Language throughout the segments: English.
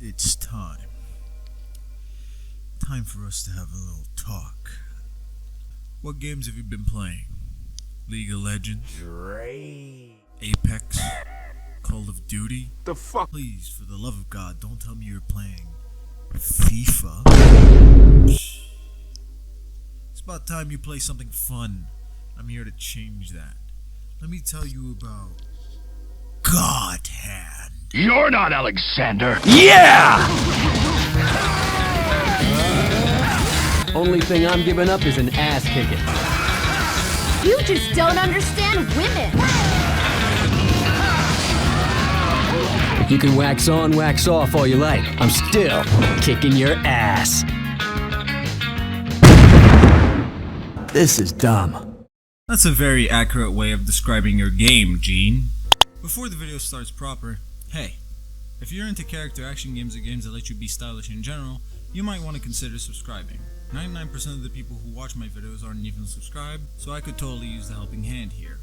It's time. Time for us to have a little talk. What games have you been playing? League of Legends? Apex? Call of Duty? The fuck? Please, for the love of God, don't tell me you're playing FIFA. It's about time you play something fun. I'm here to change that. Let me tell you about God Hand. You're not Alexander. Yeah! Only thing I'm giving up is an ass kicking. You just don't understand women. You can wax on, wax off all you like. I'm still kicking your ass. This is dumb. That's a very accurate way of describing your game, Gene. Before the video starts proper, hey, if you're into character action games or games that let you be stylish in general, you might want to consider subscribing. 99% of the people who watch my videos aren't even subscribed, so I could totally use the helping hand here.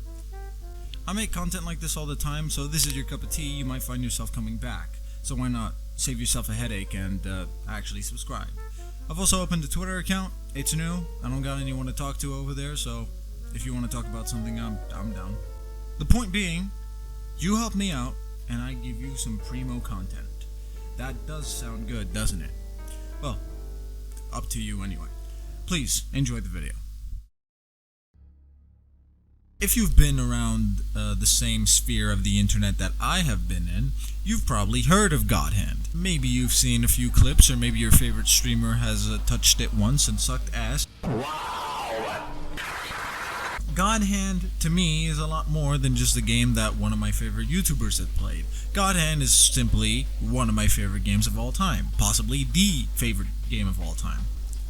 I make content like this all the time, so this is your cup of tea, you might find yourself coming back. So why not save yourself a headache and actually subscribe. I've also opened a Twitter account. It's new. I don't got anyone to talk to over there, so if you want to talk about something, I'm down. The point being, you help me out, and I give you some primo content. That does sound good, doesn't it? Well, up to you anyway. Please, enjoy the video. If you've been around the same sphere of the internet that I have been in, you've probably heard of God Hand. Maybe you've seen a few clips, or maybe your favorite streamer has touched it once and sucked ass. God Hand, to me, is a lot more than just a game that one of my favorite YouTubers have played. God Hand is simply one of my favorite games of all time, possibly the favorite game of all time.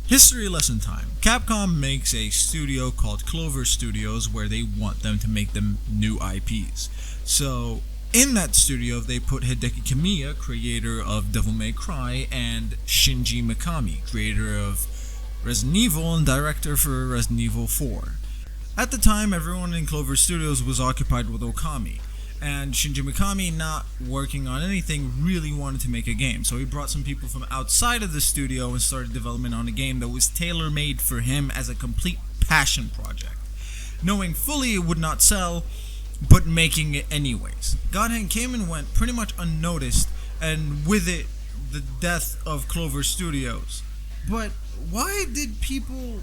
History lesson time. Capcom makes a studio called Clover Studios where they want them to make them new IPs. So, in that studio, they put Hideki Kamiya, creator of Devil May Cry, and Shinji Mikami, creator of Resident Evil and director for Resident Evil 4. At the time, everyone in Clover Studios was occupied with Okami, and Shinji Mikami, not working on anything, really wanted to make a game. So he brought some people from outside of the studio and started development on a game that was tailor-made for him as a complete passion project, knowing fully it would not sell, but making it anyways. God Hand came and went pretty much unnoticed, and with it, the death of Clover Studios. But why did people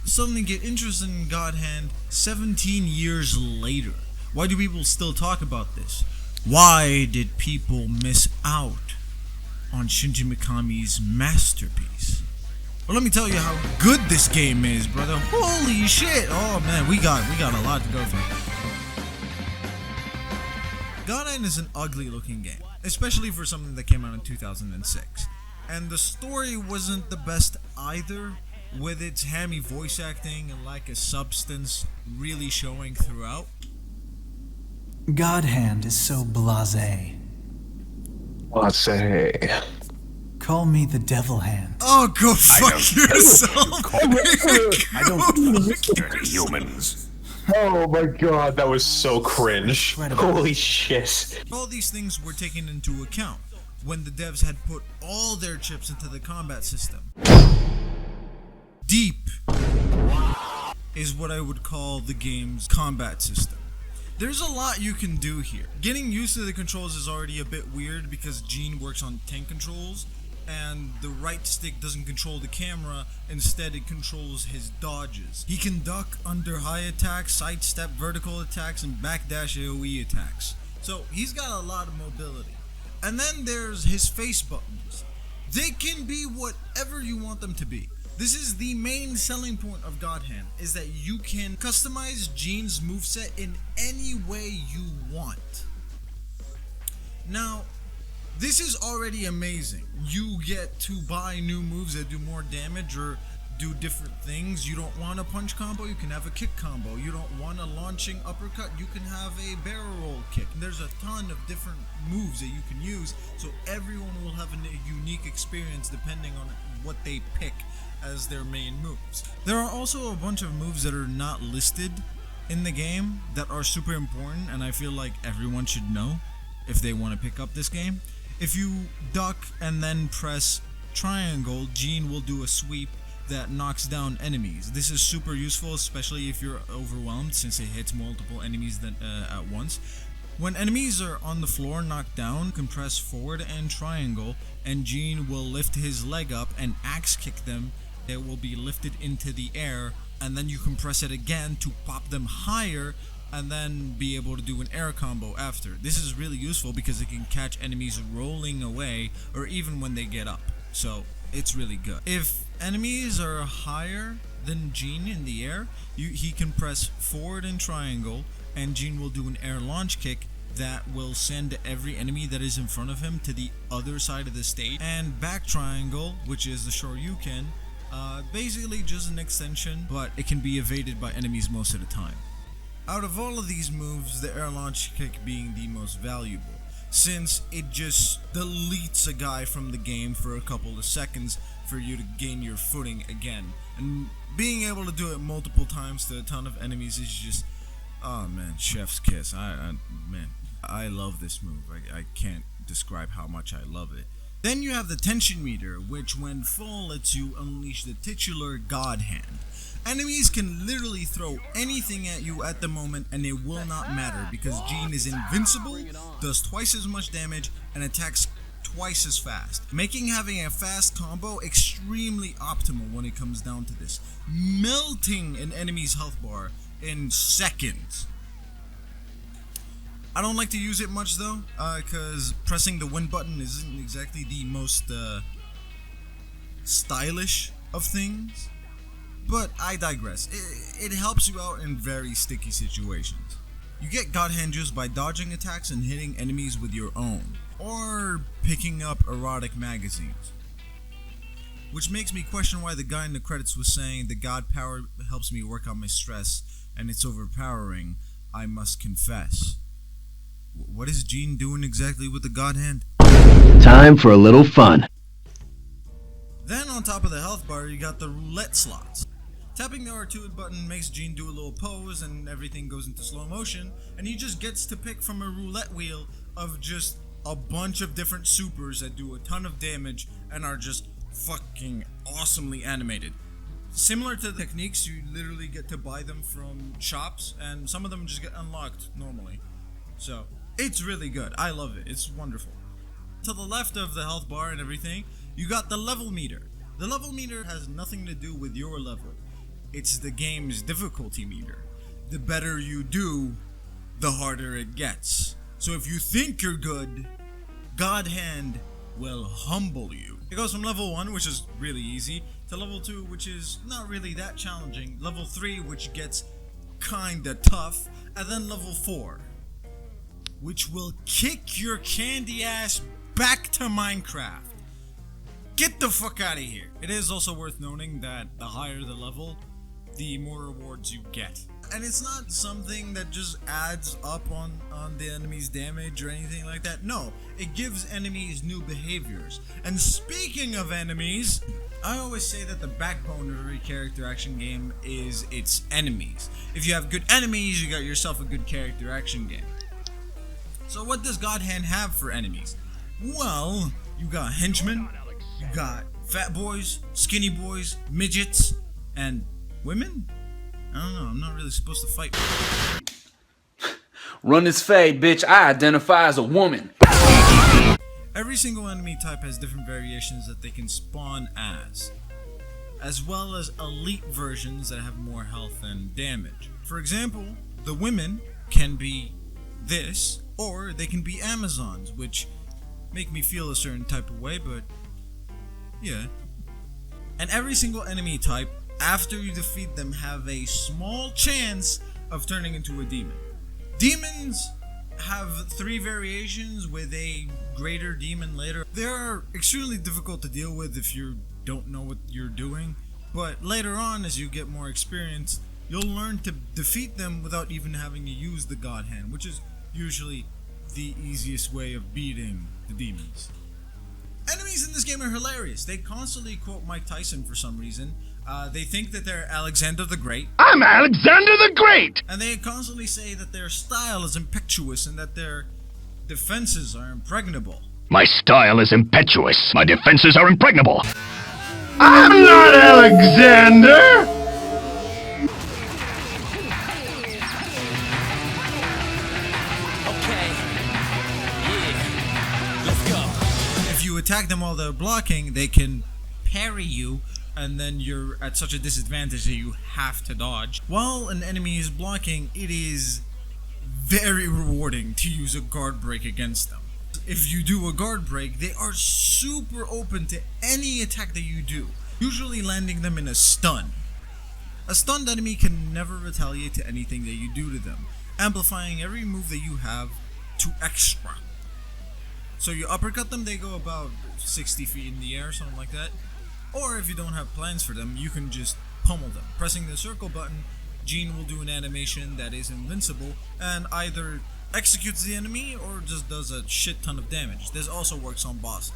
suddenly get interested in God Hand 17 years later? Why do people still talk about this? Why did people miss out on Shinji Mikami's masterpiece? Well, let me tell you how good this game is, brother. Holy shit! Oh man, we got a lot to go through. God Hand is an ugly looking game, especially for something that came out in 2006. And the story wasn't the best either, with its hammy voice acting and lack of substance really showing throughout. God Hand is so blasé. Blasé. Call me the Devil Hand. Oh, go fuck yourself! I don't dirty humans. Oh my god, that was so cringe. Holy shit. All these things were taken into account when the devs had put all their chips into the combat system. Deep is what I would call the game's combat system. There's a lot you can do here. Getting used to the controls is already a bit weird because Gene works on tank controls, and the right stick doesn't control the camera, instead it controls his dodges. He can duck under high attacks, sidestep vertical attacks, and backdash AoE attacks. So he's got a lot of mobility. And then there's his face buttons. They can be whatever you want them to be. This is the main selling point of God Hand, is that you can customize Gene's moveset in any way you want. Now, this is already amazing. You get to buy new moves that do more damage or do different things. You don't want a punch combo, you can have a kick combo. You don't want a launching uppercut, you can have a barrel roll kick. And there's a ton of different moves that you can use, so everyone will have a unique experience depending on what they pick as their main moves. There are also a bunch of moves that are not listed in the game that are super important, and I feel like everyone should know if they want to pick up this game. If you duck and then press triangle, Jean will do a sweep that knocks down enemies. This is super useful, especially if you're overwhelmed, since it hits multiple enemies at once. When enemies are on the floor knocked down, you can press forward and triangle, and Jean will lift his leg up and axe kick them. It will be lifted into the air, and then you can press it again to pop them higher, and then be able to do an air combo after. This is really useful because it can catch enemies rolling away, or even when they get up. So it's really good. If enemies are higher than Jean in the air, he can press forward and triangle, and Jean will do an air launch kick that will send every enemy that is in front of him to the other side of the stage. And back triangle, which is the Shoryuken, basically just an extension, but it can be evaded by enemies most of the time. Out of all of these moves, the air launch kick being the most valuable, since it just deletes a guy from the game for a couple of seconds for you to gain your footing again. And being able to do it multiple times to a ton of enemies is just, oh man, chef's kiss. Man, I love this move. I can't describe how much I love it. Then you have the tension meter, which when full lets you unleash the titular God Hand. Enemies can literally throw anything at you at the moment and it will not matter because Jean is invincible, does twice as much damage, and attacks twice as fast, making having a fast combo extremely optimal when it comes down to this, melting an enemy's health bar in seconds. I don't like to use it much though, because pressing the win button isn't exactly the most stylish of things. But I digress. It helps you out in very sticky situations. You get God Hand just by dodging attacks and hitting enemies with your own, or picking up erotic magazines. Which makes me question why the guy in the credits was saying the God power helps me work on my stress and it's overpowering, I must confess. What is Jean doing exactly with the God Hand? Time for a little fun. Then on top of the health bar, you got the roulette slots. Tapping the R2 button makes Jean do a little pose and everything goes into slow motion, and he just gets to pick from a roulette wheel of just a bunch of different supers that do a ton of damage and are just fucking awesomely animated. Similar to the techniques, you literally get to buy them from shops, and some of them just get unlocked normally. So, it's really good. I love it. It's wonderful. To the left of the health bar and everything, you got the level meter. The level meter has nothing to do with your level. It's the game's difficulty meter. The better you do, the harder it gets. So if you think you're good, God Hand will humble you. It goes from level 1, which is really easy, to level 2, which is not really that challenging, level 3, which gets kinda tough, and then level 4, which will kick your candy ass back to Minecraft. Get the fuck out of here. It is also worth noting that the higher the level, the more rewards you get. And it's not something that just adds up on the enemy's damage or anything like that. No, it gives enemies new behaviors. And speaking of enemies, I always say that the backbone of every character action game is its enemies. If you have good enemies, you got yourself a good character action game. So what does God Hand have for enemies? Well, you got henchmen, you got fat boys, skinny boys, midgets, and women? I don't know, I'm not really supposed to fight. Run this fade, bitch. I identify as a woman. Every single enemy type has different variations that they can spawn as well as elite versions that have more health and damage. For example, the women can be this, or they can be Amazons, which make me feel a certain type of way, but yeah. And every single enemy type, after you defeat them, have a small chance of turning into a demon. Demons have 3 variations with a greater demon later. They are extremely difficult to deal with if you don't know what you're doing, but later on, as you get more experience, you'll learn to defeat them without even having to use the God Hand, which is usually the easiest way of beating the demons. Enemies in this game are hilarious. They constantly quote Mike Tyson for some reason. They think that they're Alexander the Great. I'm Alexander the Great! And they constantly say that their style is impetuous and that their defenses are impregnable. My style is impetuous. My defenses are impregnable. I'm not Alexander! If you attack them while they're blocking, they can parry you, and then you're at such a disadvantage that you have to dodge. While an enemy is blocking, it is very rewarding to use a guard break against them. If you do a guard break, they are super open to any attack that you do, usually landing them in a stun. A stunned enemy can never retaliate to anything that you do to them, amplifying every move that you have to extra. So you uppercut them, they go about 60 feet in the air, something like that. Or if you don't have plans for them, you can just pummel them. Pressing the circle button, Gene will do an animation that is invincible and either executes the enemy or just does a shit ton of damage. This also works on bosses.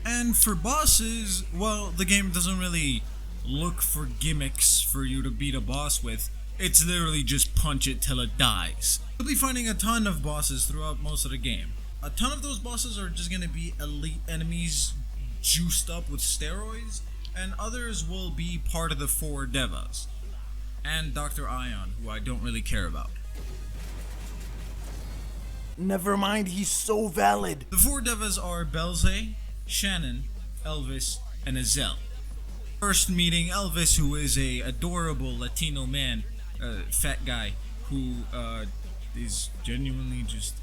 And for bosses, well, the game doesn't really look for gimmicks for you to beat a boss with. It's literally just punch it till it dies. You'll be finding a ton of bosses throughout most of the game. A ton of those bosses are just gonna be elite enemies juiced up with steroids, and others will be part of the 4 Devas. And Dr. Ion, who I don't really care about. Never mind, he's so valid. The 4 Devas are Belze, Shannon, Elvis, and Azel. First meeting Elvis, who is a adorable Latino man, fat guy, who is genuinely just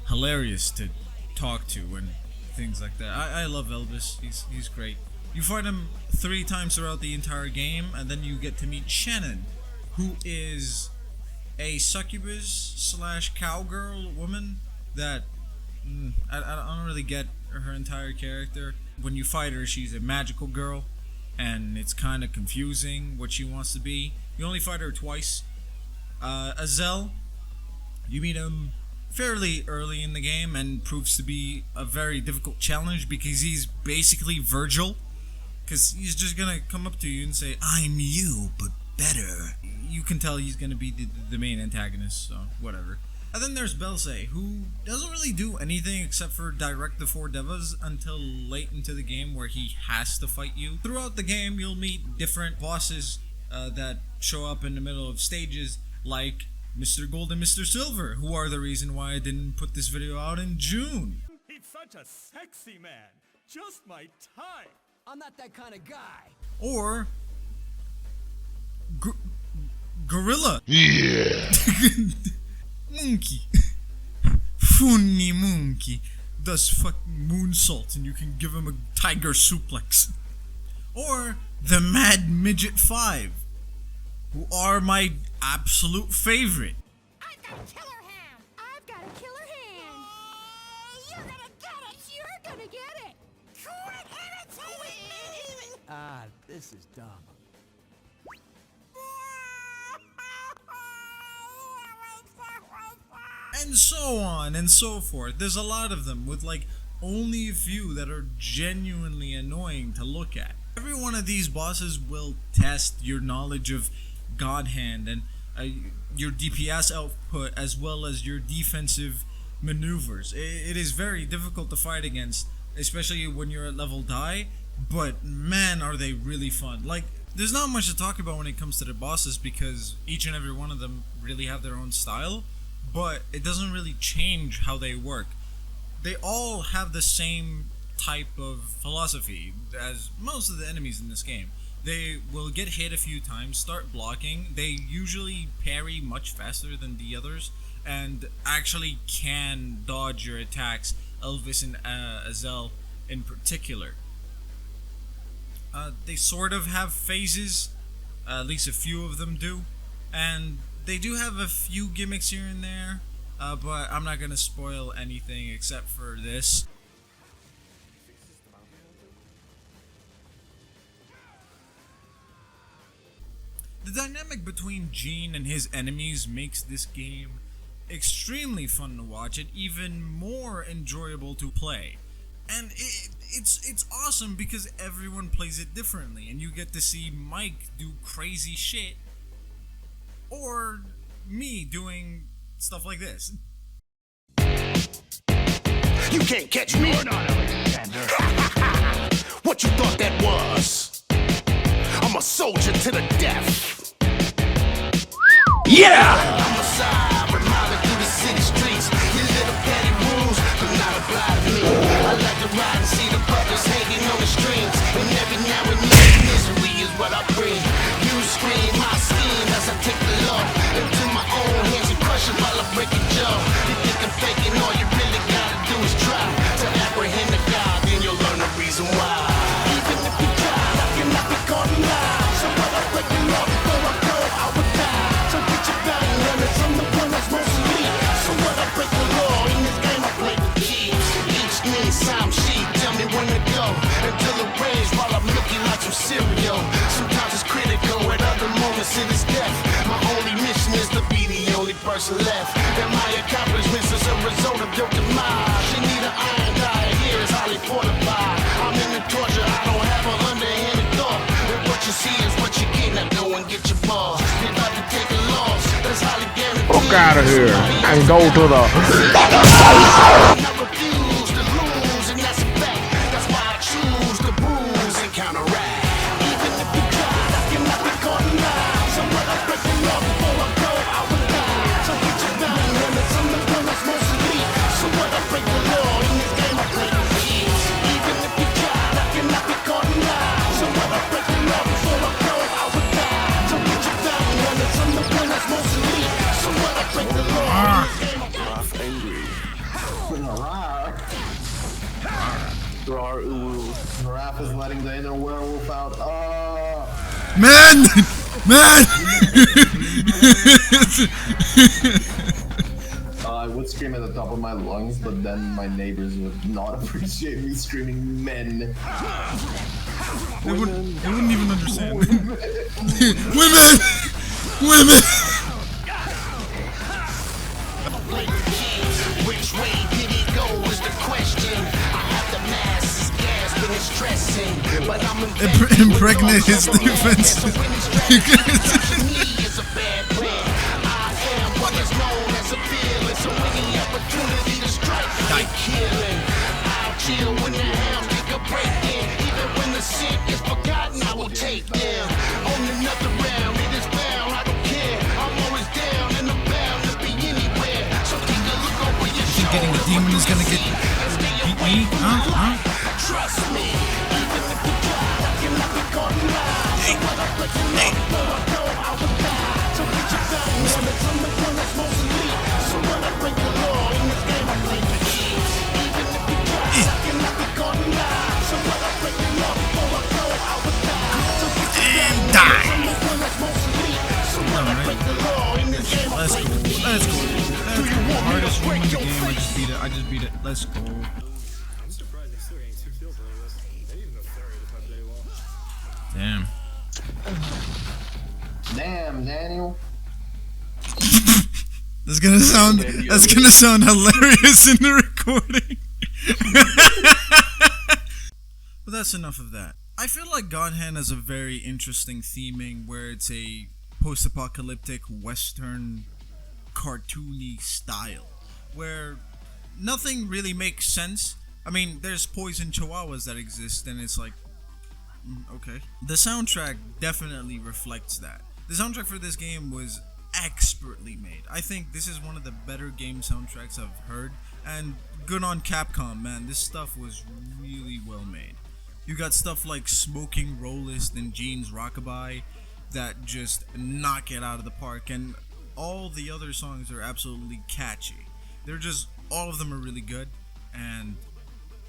hilarious to talk to and things like that. I love Elvis. He's great. You fight him 3 times throughout the entire game, and then you get to meet Shannon, who is a succubus / cowgirl woman that I don't really get her entire character. When you fight her, she's a magical girl, and it's kind of confusing what she wants to be. You only fight her twice. Azel, you meet him fairly early in the game and proves to be a very difficult challenge because he's basically Virgil. Because he's just gonna come up to you and say, "I'm you, but better." You can tell he's gonna be the main antagonist, so whatever. And then there's Belze, who doesn't really do anything except for direct the 4 Devas until late into the game where he has to fight you. Throughout the game, you'll meet different bosses that show up in the middle of stages, like Mr. Gold and Mr. Silver, who are the reason why I didn't put this video out in June. He's such a sexy man. Just my type. I'm not that kind of guy. Or Gorilla. Yeah. Monkey. Funny monkey. Does fucking moonsaults and you can give him a tiger suplex. Or the Mad Midget 5, who are my absolute favorite. I've got a killer hand. I've got a killer hand. You're gonna get it. You're gonna get it. Quit imitating me. Ah, this is dumb. And so on and so forth. There's a lot of them with like only a few that are genuinely annoying to look at. Every one of these bosses will test your knowledge of God Hand and your DPS output as well as your defensive maneuvers. It is very difficult to fight against, especially when you're at level die, but man are they really fun. Like, there's not much to talk about when it comes to the bosses because each and every one of them really have their own style, but it doesn't really change how they work. They all have the same type of philosophy as most of the enemies in this game. They will get hit a few times, start blocking. They usually parry much faster than the others and actually can dodge your attacks, Elvis and Azel in particular. They sort of have phases, at least a few of them do, and they do have a few gimmicks here and there, but I'm not going to spoil anything except for this. The dynamic between Gene and his enemies makes this game extremely fun to watch and even more enjoyable to play. And it's awesome because everyone plays it differently and you get to see Mike do crazy shit or me doing stuff like this. You can't catch me. What you thought that was? I'm a soldier to the death. Yeah! I'm a side, reminding through the city streets. Your little petty rules do not apply to me. I like to ride and see the brothers hanging on the strings. And every now and then, misery is what I bring. You scream, I scheme as I take the law into my own hands and crush it while I break your jaw. You think I'm faking, all you really gotta do is try to apprehend the God, then you'll learn the reason why. Even if you try, I cannot be caught in lies. So when I break the law before I go, I would die. So get your value limits, I'm the one that's most elite. So when I break the law in this game, I play the keys. Each needs some sheet, tell me when to go. Until it rains while I'm looking like some cereal. Sometimes it's critical, at other moments it is death. My only mission is to be the only person left. And my accomplishments is a result of your demise. You need an iron diet, here is highly fortified. I'm in the torture, I don't have an underhanded thought. And what you see is what you get, now go and get your balls. You're about to take a loss, that's highly guaranteed. Fuck out of here and go to the. I refuse to lose, and that's a fact. That's why I choose to bruise and counteract. Even if you try, I cannot be caught in lies. So when I break the law before I go, I would die. So get your value limits, I'm the one that's most elite. So when I break the law in this game, I play the keys. Even if you try, I cannot be caught in lies. So when I break the law before I go, I would die. So get your value limits, I'm the one that's most elite. So when I break the law in this game, I play the keys. Raph is letting the inner werewolf out. Man! Man! I would scream at the top of my lungs, but then my neighbors would not appreciate me screaming men. They wouldn't even understand. Women! Women! Which way did he go is the question. I have the masses gasping and stressing, but I'm Impregnate his defense. is a bad plan. I am what is known as a villain, so any opportunity to strike, I'm killing. I'll chill when the hounds take a break in. Even when the sick is forgotten, I will take them. On another round, it is bound, I don't care. I'm always down and I'm bound to be anywhere. So take a look over your shoulder. Getting the demon is gonna get beat me? Huh? Trust me, even if you try, I cannot be caught in lies. So when I break the law before I go, I would die. So get your value limits, I'm the one that's most elite. So when I break the law in this game, I play the keys. Even if you try, I cannot be caught in lies. So when I break the law before I go, I would die. So get your value limits, I'm the one that's most elite. So when I break the law in this game, I play the keys. Let's go. Hardest one in the game. I just beat it. Let's go. Damn. Damn, Daniel. That's gonna sound hilarious in the recording. But that's enough of that. I feel like God Hand has a very interesting theming where it's a post-apocalyptic western cartoony style where nothing really makes sense. I mean, there's poison chihuahuas that exist and it's like okay. The soundtrack definitely reflects that. The soundtrack for this game was expertly made. I think this is one of the better game soundtracks I've heard, and good on Capcom, man. This stuff was really well made. You got stuff like Smoking Rollist and Gene's Rockabye that just knock it out of the park, and all the other songs are absolutely catchy. They're just, all of them are really good, and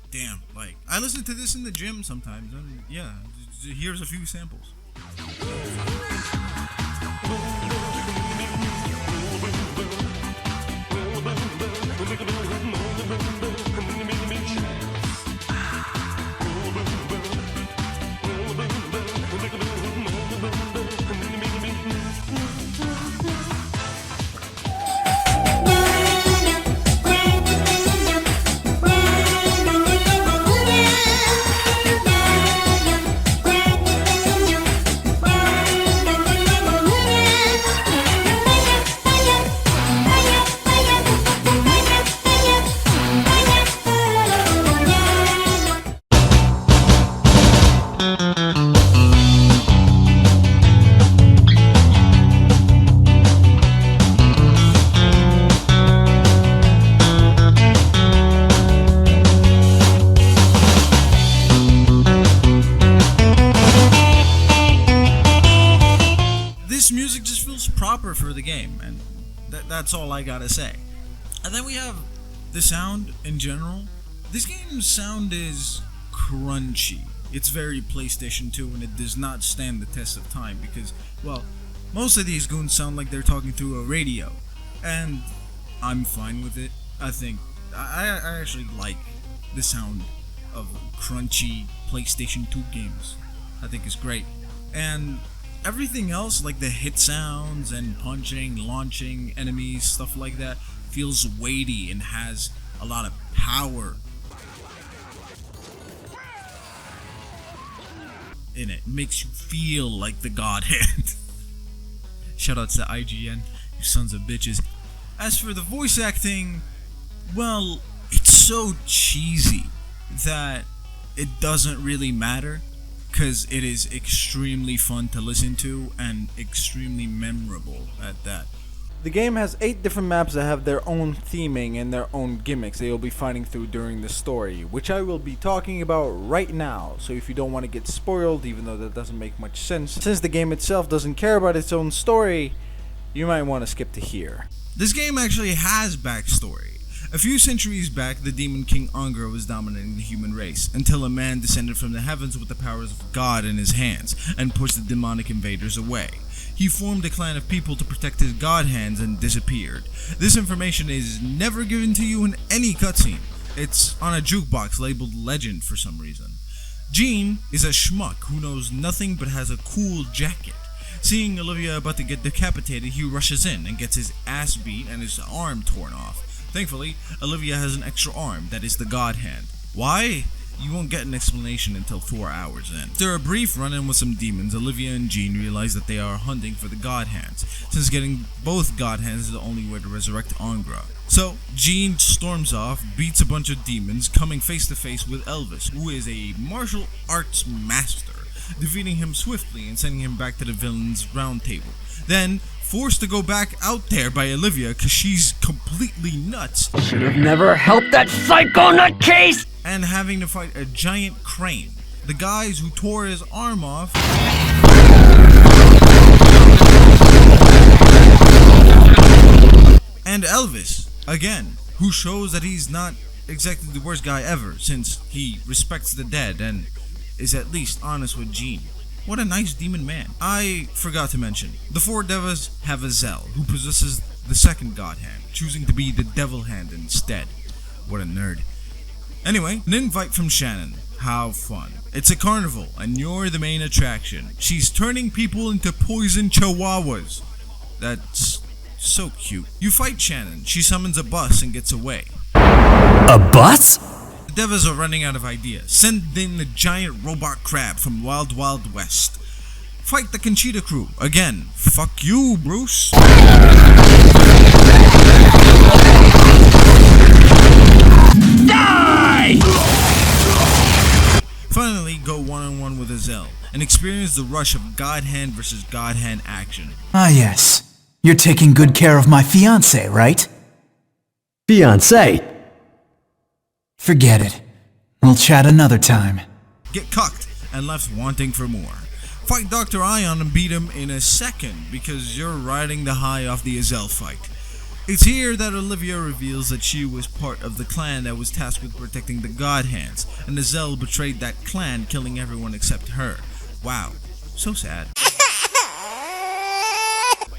damn, like, I listen to this in the gym sometimes, and yeah, here's a few samples. game, and that's all I gotta say. And then we have the sound in general. This game's sound is crunchy. It's very PlayStation 2, and it does not stand the test of time because, well, most of these goons sound like they're talking through a radio, and I'm fine with it. I think I actually like the sound of crunchy PlayStation 2 games. I think it's great. And everything else, like the hit sounds and punching, launching enemies, stuff like that, feels weighty and has a lot of power in it. Makes you feel like the God Hand. Shoutouts to IGN, you sons of bitches. As for the voice acting, well, it's so cheesy that it doesn't really matter, because it is extremely fun to listen to and extremely memorable at that. The game has 8 different maps that have their own theming and their own gimmicks that you'll be fighting through during the story, which I will be talking about right now. So if you don't want to get spoiled, even though that doesn't make much sense, since the game itself doesn't care about its own story, you might want to skip to here. This game actually has backstory. A few centuries back, the demon king Angra was dominating the human race, until a man descended from the heavens with the powers of God in his hands, and pushed the demonic invaders away. He formed a clan of people to protect his God hands and disappeared. This information is never given to you in any cutscene. It's on a jukebox labeled Legend for some reason. Jean is a schmuck who knows nothing but has a cool jacket. Seeing Olivia about to get decapitated, he rushes in and gets his ass beat and his arm torn off. Thankfully, Olivia has an extra arm that is the God Hand. Why? You won't get an explanation until 4 hours in. After a brief run-in with some demons, Olivia and Jean realize that they are hunting for the God Hands, since getting both God Hands is the only way to resurrect Angra. So, Jean storms off, beats a bunch of demons, coming face to face with Elvis, who is a martial arts master, defeating him swiftly and sending him back to the villain's round table. Then, forced to go back out there by Olivia because she's completely nuts. Should have never helped that psycho nutcase! And having to fight a giant crane. The guys who tore his arm off and Elvis, again, who shows that he's not exactly the worst guy ever, since he respects the dead and is at least honest with Jean. What a nice demon man. I forgot to mention, the 4 devas have a Zell, who possesses the second God Hand, choosing to be the Devil Hand instead. What a nerd. Anyway, an invite from Shannon. How fun. It's a carnival, and you're the main attraction. She's turning people into poison chihuahuas. That's so cute. You fight Shannon. She summons a bus and gets away. A bus? The devas are running out of ideas. Send in a giant robot crab from Wild Wild West. Fight the Conchita crew. Again, fuck you, Bruce. Die! Finally, go one-on-one with Azelle and experience the rush of God Hand versus God Hand action. Ah yes. You're taking good care of my fiancé, right? Fiancé? Forget it. We'll chat another time. Get cucked and left wanting for more. Fight Dr. Ion and beat him in a second because you're riding the high off the Azelle fight. It's here that Olivia reveals that she was part of the clan that was tasked with protecting the God Hands, and Azelle betrayed that clan, killing everyone except her. Wow, so sad.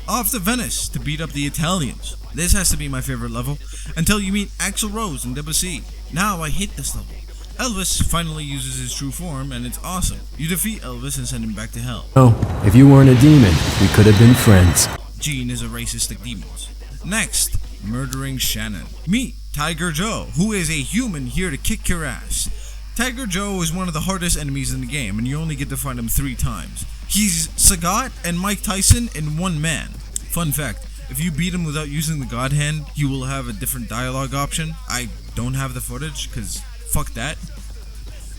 Off to Venice to beat up the Italians. This has to be my favorite level, until you meet Axl Rose and Debussy. Now I hate this level. Elvis finally uses his true form, and it's awesome. You defeat Elvis and send him back to hell. Oh, if you weren't a demon, we could have been friends. Jean is a racist like demons. Next, murdering Shannon. Meet Tiger Joe, who is a human here to kick your ass. Tiger Joe is one of the hardest enemies in the game, and you only get to fight him 3 times. He's Sagat and Mike Tyson in one man. Fun fact, if you beat him without using the God Hand, he will have a different dialogue option. I don't have the footage, cause fuck that.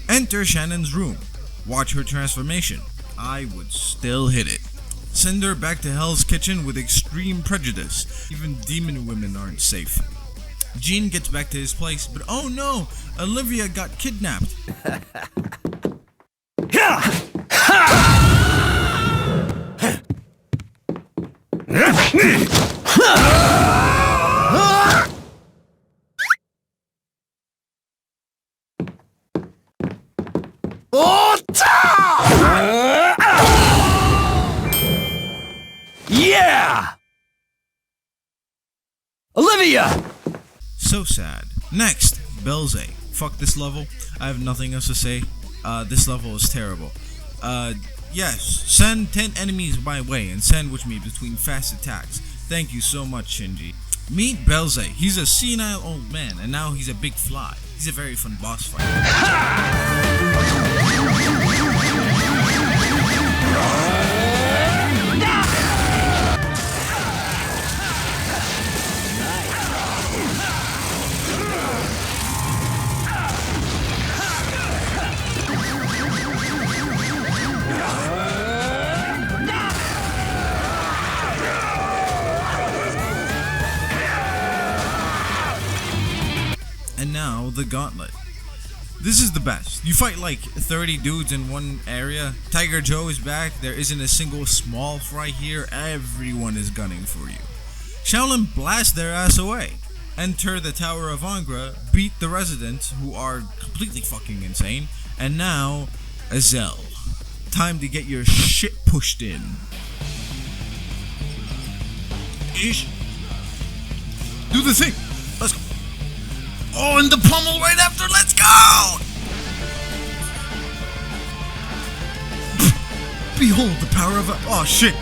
Enter Shannon's room. Watch her transformation. I would still hit it. Send her back to Hell's Kitchen with extreme prejudice. Even demon women aren't safe. Jean gets back to his place, but oh no! Olivia got kidnapped. Yeah! Olivia! So sad. Next, Belze. Fuck this level. I have nothing else to say. This level is terrible. Yes, send 10 enemies my way and sandwich me between fast attacks. Thank you so much, Shinji. Meet Belze. He's a senile old man, and now he's a big fly. He's a very fun boss fight. And now, the gauntlet. This is the best. You fight like 30 dudes in one area. Tiger Joe is back. There isn't a single small fry here. Everyone is gunning for you. Shaolin blast their ass away. Enter the Tower of Angra. Beat the residents, who are completely fucking insane. And now, Azel. Time to get your shit pushed in. Ish. Do the thing. Let's go. Oh, and the pummel right after. Let's go! Behold the power of a... Oh, shit.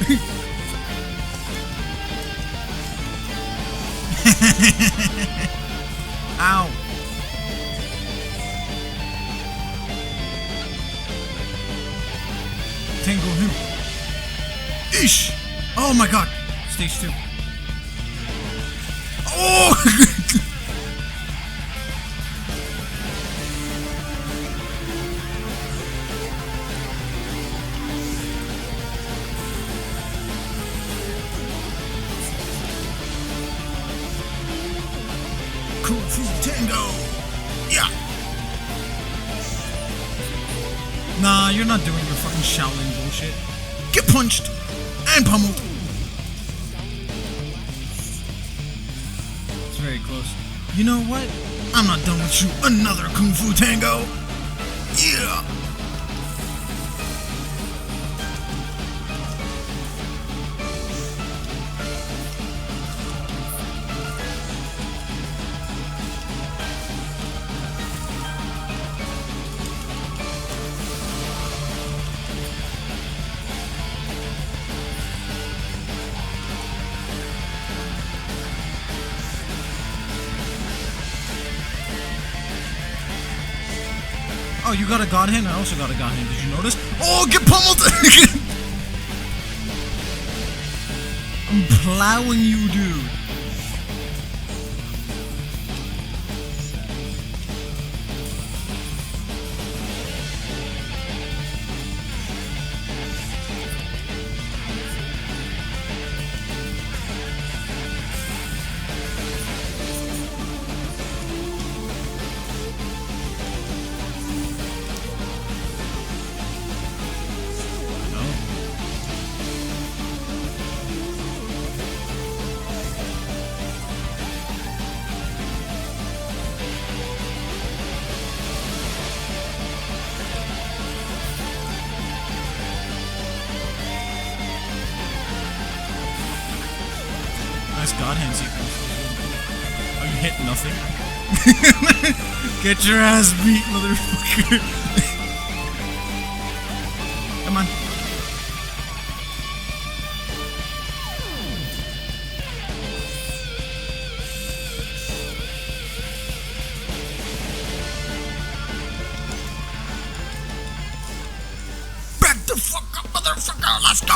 Ow. Tangle him. Ish. Oh, my God. Stage 2. Oh! Kung Fu Tango! Yeah! Nah, you're not doing your fucking Shaolin bullshit. Get punched! And pummeled! It's very close. You know what? I'm not done with you. Another Kung Fu Tango! Yeah! Oh, you got a god hand? I also got a god hand. Did you notice? Oh, get pummeled! I'm plowing you, dude. Nice god hand sequence. Oh, you hit nothing? Get your ass beat, motherfucker. Come on. Back the fuck up, motherfucker. Let's go.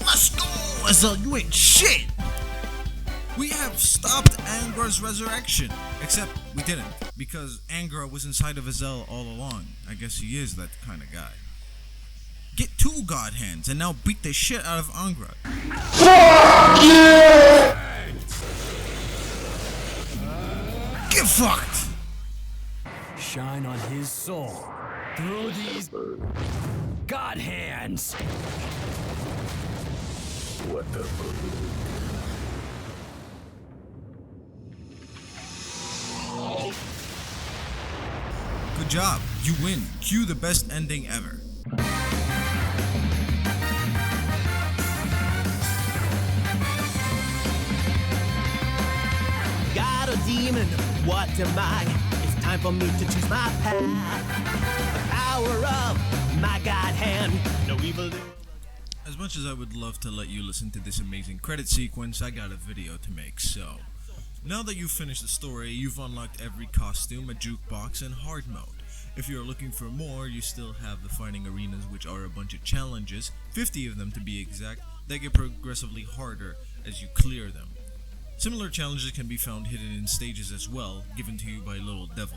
Let's go. Azel, you ain't shit. We have stopped Angra's resurrection. Except we didn't, because Angra was inside of Azel all along. I guess he is that kind of guy. Get 2 god hands and now beat the shit out of Angra. Fuck you! Get fucked! Shine on his soul through these god hands. What the fuck? Good job, you win. Cue the best ending ever. Got a demon, what am I? It's time for me to choose my path. The power of my God hand, no evil. As much as I would love to let you listen to this amazing credit sequence, I got a video to make, so... Now that you've finished the story, you've unlocked every costume, a jukebox, and hard mode. If you're looking for more, you still have the fighting arenas, which are a bunch of challenges, 50 of them to be exact, that get progressively harder as you clear them. Similar challenges can be found hidden in stages as well, given to you by Little Devil.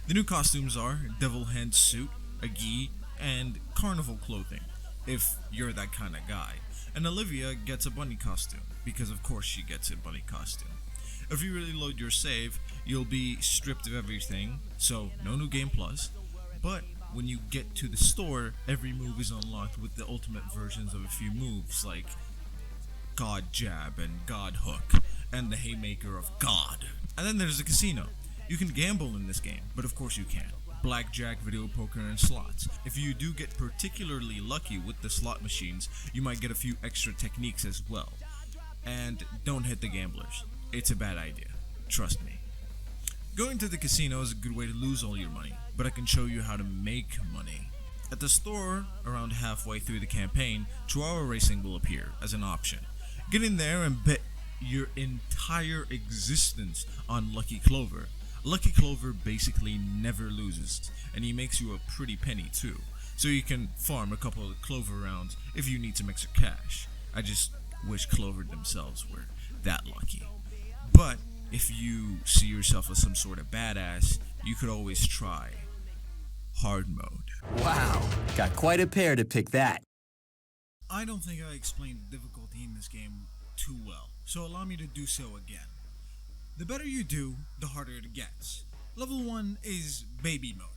The new costumes are Devil Hand Suit, a gi, and Carnival clothing, if you're that kind of guy. And Olivia gets a bunny costume, because of course she gets a bunny costume. If you reload your save, you'll be stripped of everything, so no new game plus, but when you get to the store, every move is unlocked with the ultimate versions of a few moves like God Jab and God Hook, and the Haymaker of God. And then there's the casino. You can gamble in this game, but of course you can't. Blackjack, video poker, and slots. If you do get particularly lucky with the slot machines, you might get a few extra techniques as well. And don't hit the gamblers. It's a bad idea. Trust me. Going to the casino is a good way to lose all your money, but I can show you how to make money. At the store, around halfway through the campaign, Chihuahua Racing will appear as an option. Get in there and bet your entire existence on Lucky Clover. Lucky Clover basically never loses, and he makes you a pretty penny too, so you can farm a couple of Clover rounds if you need some extra cash. I just wish Clover themselves were that lucky. But if you see yourself as some sort of badass, you could always try hard mode. Wow, got quite a pair to pick that. I don't think I explained the difficulty in this game too well, so allow me to do so again. The better you do, the harder it gets. Level 1 is baby mode.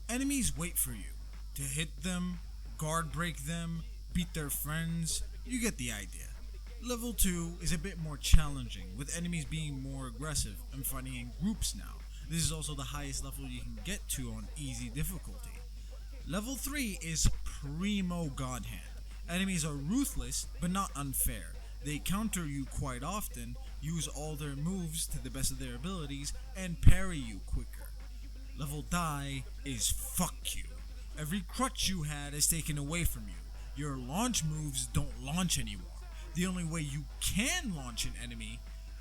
Enemies wait for you to hit them, guard break them, beat their friends. You get the idea. Level 2 is a bit more challenging, with enemies being more aggressive and fighting in groups now. This is also the highest level you can get to on easy difficulty. Level 3 is Primo God Hand. Enemies are ruthless, but not unfair. They counter you quite often, use all their moves to the best of their abilities, and parry you quicker. Level Die is fuck you. Every crutch you had is taken away from you. Your launch moves don't launch anymore. The only way you can launch an enemy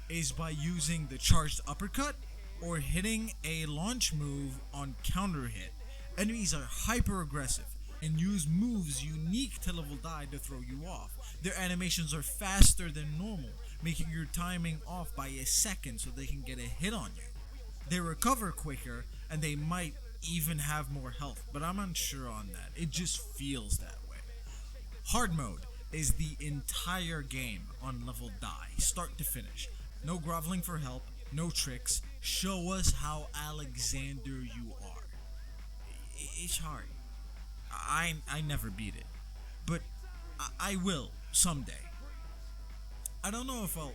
is by using the charged uppercut or hitting a launch move on counter hit. Enemies are hyper aggressive and use moves unique to level Die to throw you off. Their animations are faster than normal, making your timing off by a second so they can get a hit on you. They recover quicker, and they might even have more health, but I'm unsure on that. It just feels that way. Hard mode is the entire game on level Die, start to finish. No groveling for help, no tricks. Show us how Alexander you are. It's hard. I never beat it, but I will someday. I don't know if I'll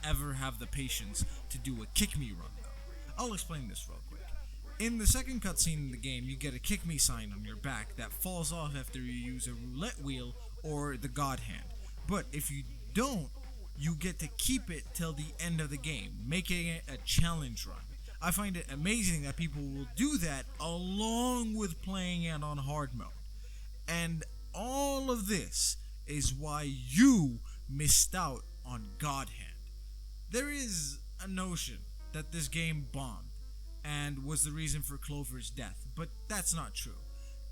ever have the patience to do a kick me run though. I'll explain this real quick. In the second cutscene in the game, you get a kick me sign on your back that falls off after you use a roulette wheel or the God Hand. But if you don't, you get to keep it till the end of the game, making it a challenge run. I find it amazing that people will do that along with playing it on hard mode. And all of this is why you missed out on God Hand. There is a notion that this game bombed and was the reason for Clover's death, but that's not true.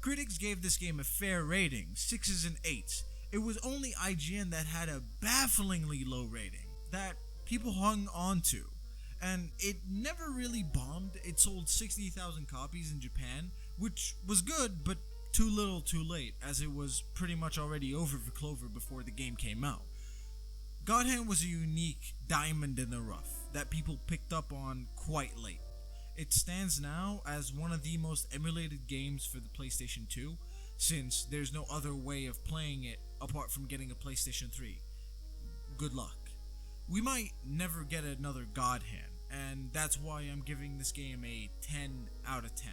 Critics gave this game a fair rating, 6s and 8s. It was only IGN that had a bafflingly low rating that people hung on to. And it never really bombed. It sold 60,000 copies in Japan, which was good, but too little too late, as it was pretty much already over for Clover before the game came out. God Hand was a unique diamond in the rough that people picked up on quite late. It stands now as one of the most emulated games for the PlayStation 2, since there's no other way of playing it apart from getting a PlayStation 3. Good luck. We might never get another God Hand, and that's why I'm giving this game a 10 out of 10.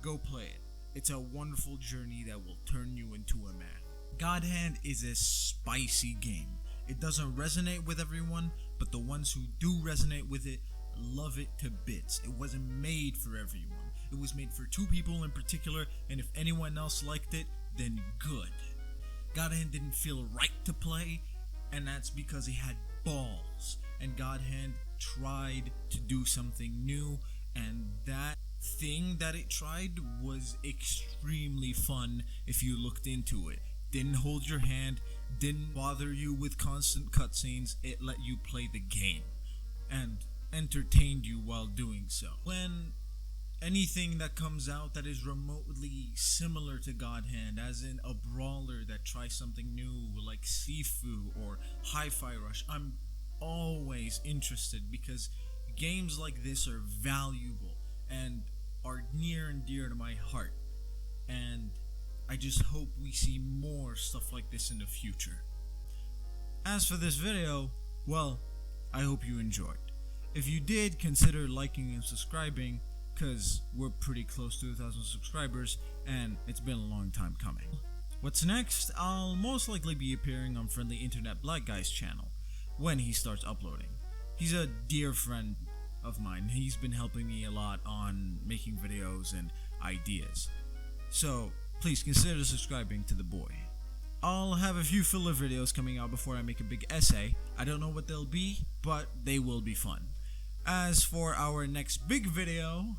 Go play it. It's a wonderful journey that will turn you into a man. God Hand is a spicy game. It doesn't resonate with everyone, but the ones who do resonate with it love it to bits. It wasn't made for everyone. It was made for 2 people in particular, and if anyone else liked it, then good. God Hand didn't feel right to play, and that's because he had balls. And God Hand tried to do something new, and that thing that it tried was extremely fun if you looked into it. Didn't hold your hand, didn't bother you with constant cutscenes, it let you play the game, and entertained you while doing so. When anything that comes out that is remotely similar to God Hand, as in a brawler that tries something new like Sifu or Hi-Fi Rush, I'm always interested because games like this are valuable and are near and dear to my heart, and I just hope we see more stuff like this in the future. As for this video, well, I hope you enjoyed. If you did, consider liking and subscribing, cause we're pretty close to 1,000 subscribers and it's been a long time coming. What's next? I'll most likely be appearing on Friendly Internet Black Guy's channel when he starts uploading. He's a dear friend of mine. He's been helping me a lot on making videos and ideas. So please consider subscribing to the boy. I'll have a few filler videos coming out before I make a big essay. I don't know what they'll be, but they will be fun. As for our next big video,